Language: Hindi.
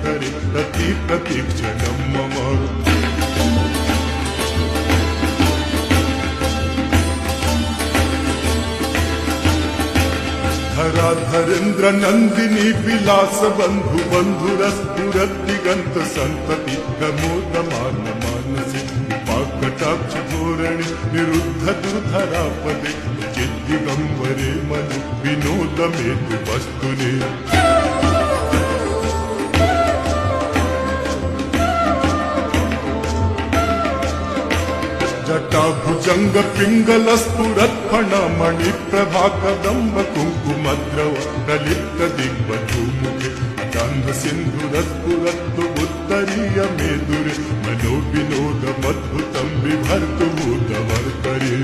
करे प्रतीक्षणं मम। धराधरेन्द्र नंदिनी विलास बंधु बंधुरस्फुरद्दिगंत संतति प्रमोदमान मानसे कटाक्ष धोरणे निरुद्ध दुर्धरापदे चिद्दिगंबरे मनु विनोद मेतु वस्तुने। जटाभुजंग पिंगल स्फुरत्फण मणि प्रभा कदम्ब कुंकुमद्रव प्रलिप्त दिग्बधूमुखे गंध सिंधुरस्फुरत्तु उत्तरीय मेदुरे मनो विनोद मद्भुतं बिभर्तु भूतवर्तरे।